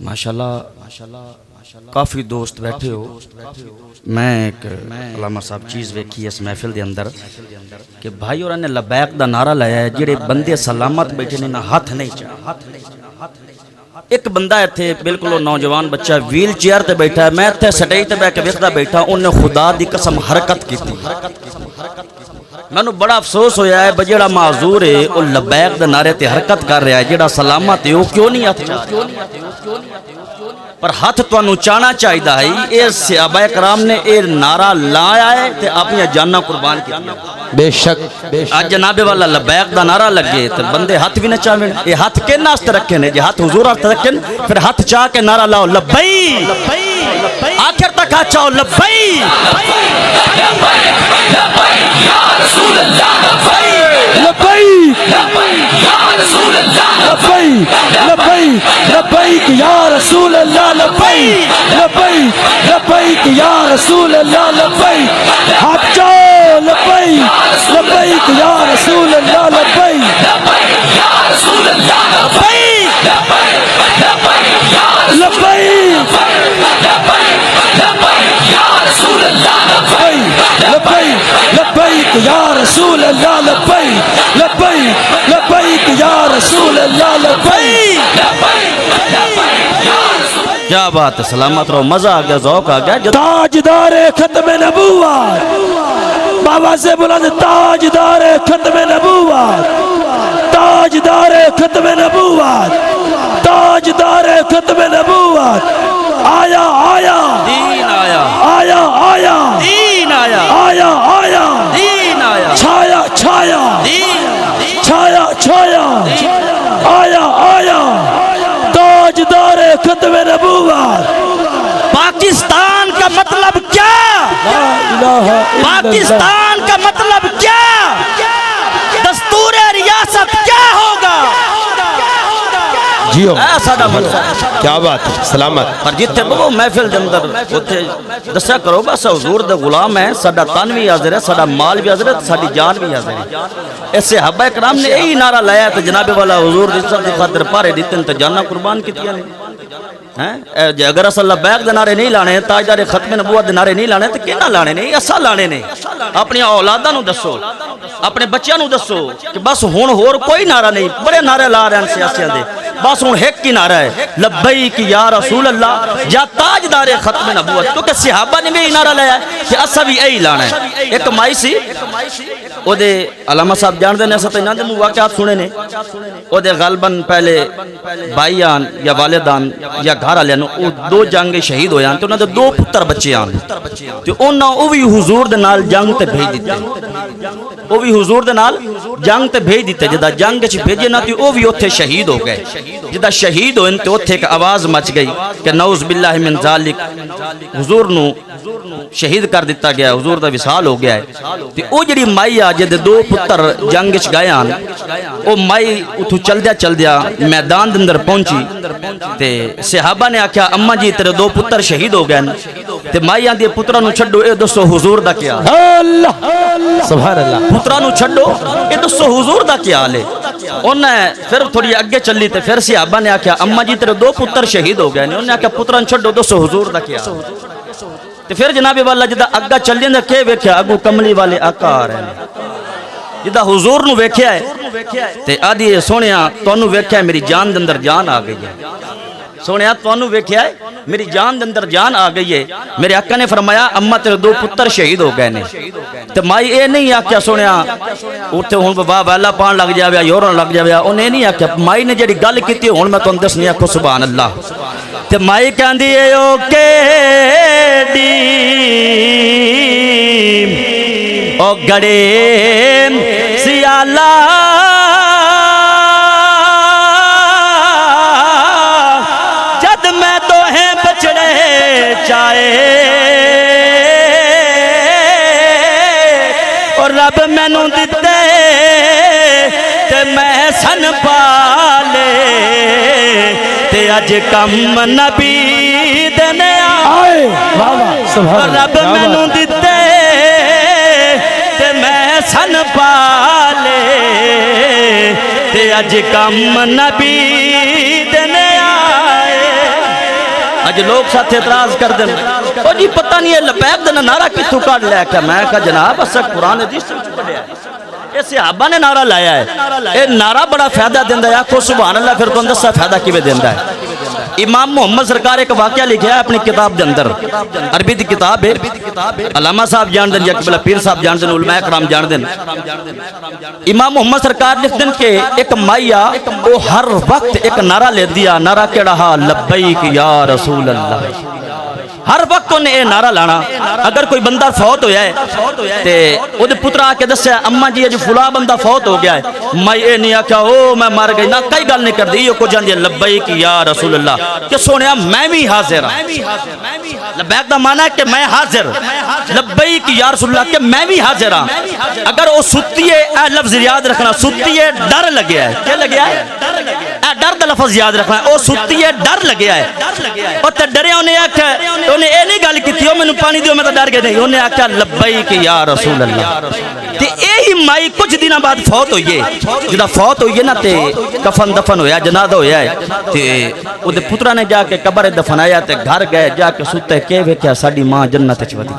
ماشاءاللہ کافی دوست بیٹھے ہو. میں ایک علامہ صاحب چیز ویکھی اس محفل دے اندر کہ بھائی اور نے لبیک دا نعرہ لایا ہے جڑے بندے سلامت بیٹھے نے نہ ہاتھ نہیں چاہ. ایک بندہ ایتھے بالکل نوجوان بچہ ویل چیئر تے بیٹھا ہے, میں ایتھے سٹیج تے بیٹھ کے ویکھدا بیٹھا, انہیں خدا دی قسم حرکت کیتی. مینوں بڑا افسوس ہویا ہے جڑا معذور ہے او لبیک دے نعرے تے حرکت کر رہا ہے, جڑا سلامت ہے او کیوں نہیں ہاتھ چاہ. پر ہاتھ تانوں چاہنا چاہیدا ہے. اے صحابہ کرام نے اے نعرہ لایا ہے تے اپنی جاناں قربان کیتیاں. بے شک اج جناب والا لبیک دا نعرہ لگے تے بندے ہاتھ بھی نہ چاہون. اے ہاتھ کن واسطے رکھے نے؟ جے ہاتھ حضور واسطے رکھے پھر ہاتھ چاہ کے نعرہ لاؤ لبئی, آخر تک ہاتھ چاہو لبئی لبیک لبیک یا رسول اللہ, لبیک لبیک یا رسول اللہ, لبیک ہاتھ چاہو لبیک لبیک یا رسول اللہ, لبیک لبیک لبیک یا رسول اللہ, لبیک لبیک لبیک یا رسول اللہ, لبیک. کیا بات ہے, سلامت رہو, مزہ آ گیا, ذوق آ گیا. تاجدار ختم نبوت, بابا سے بلند تاجدار ختم نبوت, تاجدار ختم نبوت, تاجدار ختم نبوت, آیا آیا دین آیا, آیا آیا دین آیا, آیا آیا دین آیا, چھایا چھایا دین چھایا چھایا آیا آیا تاجدار ختم نبوت. پاکستان کا مطلب کیا؟ لا الہ الا اللہ. پاکستان کا مطلب کیا؟ دستور ریاست کیا ہوگا؟ جیو ساڈا مطلب کیا بات ہے, سلامت. پر جتھے بہو محفل دے اندر اوتھے دسیا کرو بس حضور دے غلام ہے, ساڈا تن بھی حاضر ہے, ساڈا مال بھی حاضر ہے, ساڈی جان بھی حاضر ہے. اے صحابہ کرام نے یہی نعرہ لایا تے جناب والا حضور دی عزت دی خاطر پارے دتے تے جاناں قربان کیتیاں نے. اگر اصل لبیک دے نعرے نہیں لانے, تاجدار ختم نبوت دے نعرے نہیں لانے تے کینا لانے نے؟ اسا لانے نے. اپنی اولاداں نو دسو, اپنے بچیاں نو دسو کہ بس ہن ہور کوئی نعرہ نہیں. بڑے نعرے لا رہے ہیں سیاسیاں دے, بس ہن ایک ہی نعرہ ہے, لبیک یا رسول اللہ یا تاجدار ختم نبوت. کیونکہ صحابہ نے بھی یہی نعرہ لایا ہے کہ اسا بھی یہی لانا ہے. ایک مائی سی او دے علامہ صاحب جان دے نے, اسا تے انہاں دے واقعات سنے نے. او دے غالباً پہلے بھائی آن یا والدان یا گھر والے نو دو جنگ شہید ہویا تے انہاں دے دو پتر بچے آن تے انہاں او بھی حضور دے نال جنگ تے بھیج دتے. او بھی حضور دے نال جنگ تے بھیج دتے. جدا جنگ وچ بھیجے نا تے او بھی اوتھے شہید ہو گئے. جدا شہید ہوئے تے اوتھے ایک آواز مچ گئی کہ نعوذ باللہ من ذالک, حضور نو شہید کر دیتا گیا, حضور دا وصال ہو گیا ہے. تے او جڑی مائی آ جے دو پتر جنگ وچ گئے آن, او مائی اتھو چلدیا میدان دے اندر پہنچی تے صحابہ نے آکھیا اماں جی تیرے دو پتر شہید ہو گئے تے مائی آندی پتراں نو چھڈو, اے دسو حضور دا کیا؟ اللہ سبحان اللہ. پتراں نو چھڈو, اے دسو حضور دا کیا حال ہے؟ انہیں پھر تھوڑی اگے چلی تے پھر صحابہ نے آکھیا اماں جی تیرے دو پتر شہید ہو گئے نے. انہیں آکھیا پتراں نو چھڈو, دسو حضور دا کیا؟ تے پھر جناب والا جدا اگا چلیں دے کہ ویکھیا اگو کملی والے آقا آ رہے ہیں. جدا حضور نو ویکھیا ہے تے آدھی سونیا تانوں ویکھیا ہے میری جان دے اندر جان آ گئی ہے. سونیا تانوں ویکھیا ہے میری جان دے اندر جان آ گئی ہے. میرے آقا نے فرمایا اماں تیرے دو پتر شہید ہو گئے نے. تے مائی اے نہیں آکھیا سونیا اوتھے ہن واہ والا پان لگ جاوے یورن لگ جاوے, اونے نہیں آکھیا. مائی نے جڑی گل کیتی ہن میں تانوں دسنی, آکھو سبحان اللہ. تے مائی کہندی اے او کیڑی او گڑے سیالا جد میں دوہیں بچڑے چائے اور رب مینوں دتے تے میں سن پالے تے اج کم نبی دنے آئے. رب مینوں دتے تے میں سن پالے تے اج کم نبی دنے آئے. اج لوگ ساتھ اعتراض کر دیں او جی پتہ نہیں ہے لبیک دا نعرہ کتھوں کڈ لیا کہ میں کہا جناب اسا قرآن حدیث وچ پڑھیا ہے یہ صحابہ نے نعرہ لایا ہے یہ نعرہ بڑا فائدہ دیندا ہے آکھو سبحان اللہ پھر تم دسا فائدہ کیویں دیندا ہے امام محمد سرکار ایک واقعہ لکھا ہے اپنی کتاب دے اندر عربی دی کتاب ہے علامہ صاحب جان دیں یا قبلہ پیر صاحب جان دیں علماء کرام جان دیں امام محمد سرکار لکھ دیں کہ ایک مائیا وہ ہر وقت ایک نعرہ لے دیا نعرہ کیڑا لبیک یا رسول اللہ ہر وقت انہیں اے نعرہ لانا اگر کوئی بندہ فوت ہویا ہے تے او دے پتر آ کے دسیا اما جی اج فلاں بندہ فوت ہو گیا ہے میں اے نہیں آکھیا او میں مر گئی نہ کئی گل نہیں کردی یہ کو جاندی لبیک یا رسول اللہ کہ سونیا میں بھی حاضر ہاں لبیک دا معنی ہے کہ میں حاضر لبیک یا رسول اللہ کہ میں بھی حاضر ہاں اگر او ستی ہے اے لفظ یاد رکھنا ستی ہے ڈر لگیا ہے کیا لگیا ہے اے ڈر دا لفظ یاد رکھنا ہے او ستی ہے ڈر لگیا ہے او تے ڈریا انہیں آکھیا انہیں اے نہیں گل کیتی میں نے پانی دیو میں تو ڈر گئے نہیں انہیں آکھیا لبیک یا رسول اللہ تے یہی مائی کچھ دنوں بعد فوت ہوئی ہے جدا فوت ہوئی ہے نا تے کفن دفن ہویا جنازہ ہویا ہے تے او دے پترا نے جا کے قبر دفنایا تے گھر گئے جا کے ستے کہ ویکھیا ساڈی ماں جنت وچ ودی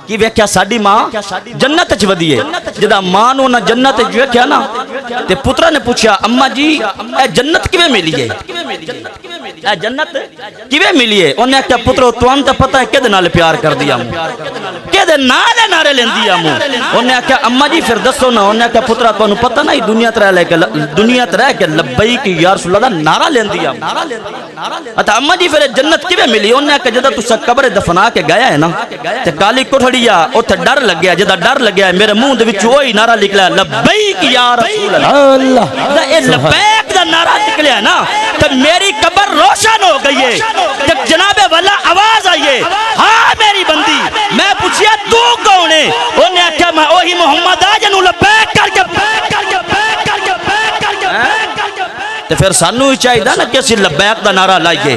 کی ویکھیا ساڈی ماں جنت وچ ودی ہے جدا ماں نو نہ جنت وچ ویکھیا نا تے پترا نے پوچھا اما جی اے جنت کیویں ملی ہے اے جنت کیویں ملی ہے انہیں کہا پترو تم تے پتہ ہے کدے نال پیار کر دیا کدے نال نعرے لیندی ام انہیں کہا اما جی پھر دسو نا انہیں کہا پترا تانوں پتہ نہیں دنیا تے رہ کے لبیک یا رسول اللہ دا نعرہ لیندی ام اتا اما جی پھر جنت کیویں ملی انہیں کہا جدا تسا قبر دفنا کے گیا ہے نا تے کالی کوٹھڑیا اوتھے ڈر لگیا جدا ڈر لگیا میرے منہ دے وچ وہی نعرہ نکلا لبیک یا رسول اللہ اے لبیک دا نعرہ نکلیا نا تے میری قبر روشن ہو گئی ہے جب جناب والا آواز آئیے ہاں میری بندی میں پوچھیا تو کون ہے انہیں کہا میں وہی محمد آجنو لبیک کر کے تے پھر سانو ہی چاہیے نا کہ اسی لبیک دا نعرہ لائیے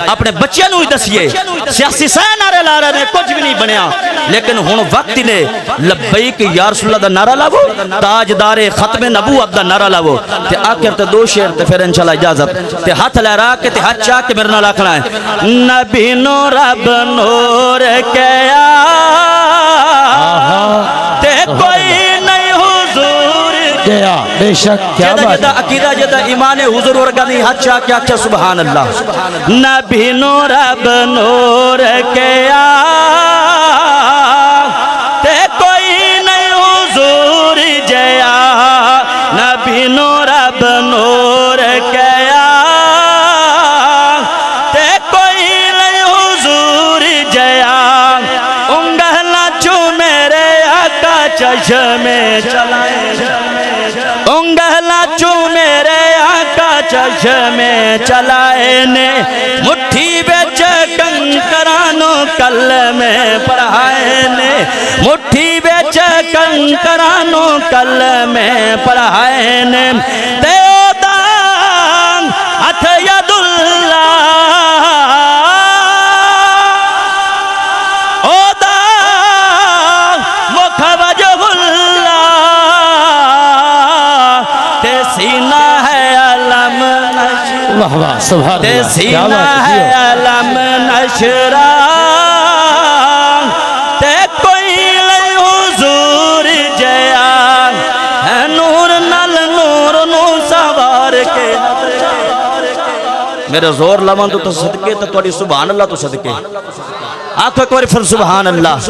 اپنے بچیاں نو ہی دسیے سیاسی سہ نعرے لا رہے ہیں کچھ بھی نہیں بنیا لیکن ہن وقت نے لبیک یا رسول اللہ دا نعرہ لاو تاجدار ختم نبوت دا نعرہ لاو تے آخر تے دو شعر تے پھر انشاءاللہ اجازت تے ہاتھ لہرا کے تے ہاتھ چاہ کے میرے نال آکھنا ہے نبی نو رب نور کیا تے کوئی نہیں حضور کیا بے شک کیا بات جدا عقیدہ جدا ایمان حضور ورگا نہیں ہاتھ چاہ کے آکھا سبحان اللہ نبی نو رب نور کیا تے کوئی نہیں حضور جیا نبی نو رب نور کیا تے کوئی نہیں حضور جیا انگہلا چو میرے آقا چشم چلائے انگہلا چو میرے آقا چشم چلائے نے مٹھی بیچ کنکرانو کلمے پڑھائے نے مٹھی بیچ کنکرانو کلمے پڑھائے نے دیودان ہتھ ید اللہ اودان مکھ وجہ اللہ تے سینہ ہے علم نشرہ تے سینہ ہے علم نشرہ تے کوئی لئی حضور جیا ہے نور نل نور نو سوار کے میرے زور لمن تو صدقے تو توڑی سبحان اللہ تو صدقے آتھو ایک بار پھر سبحان اللہ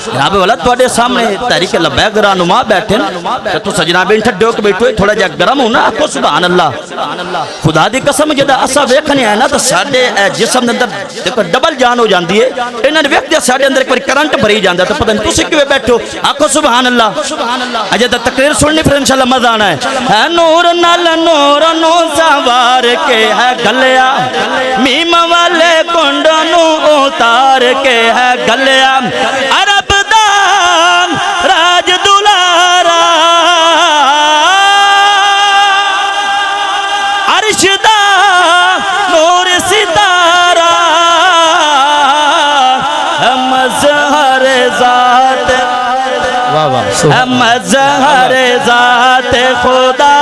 جناب والا توڑے سامنے تحریک لبیک رہنما بیٹھے کہ تو جناب انٹھا ڈوک بیٹھو تھوڑا جا گرم ہونا آتھو سبحان اللہ خدا دی قسم جدا اسا ویکھنے آئے نا تو ساڑھے جسم اندر دیکھو ڈبل جان ہو جاندی ہے انہوں نے ویکھ دیا ساڑھے اندر ایک بار کرنٹ بھری جاندہ تو پتہ نہیں تو سکھوے بیٹھو آتھو سبحان اللہ اجدہ تقریر سننی پھر انشاءاللہ مزہ آنا ہے نور نال نور نو سوار کے ہے گلیا میم والے کنڈ نو اتار کے ہے گلیا عرب دان راج دلارا عرش دا نور ستارہ مظہر ذات مظہر ذات خدا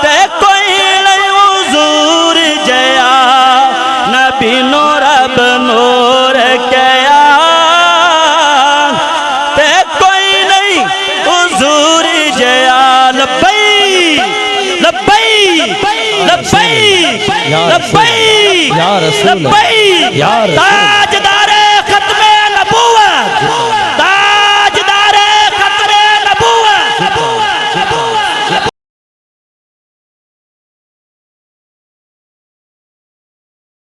تے کوئی نہیں حضور جیا یا رسول لبیک یا رسول لبیک یا رسول تاج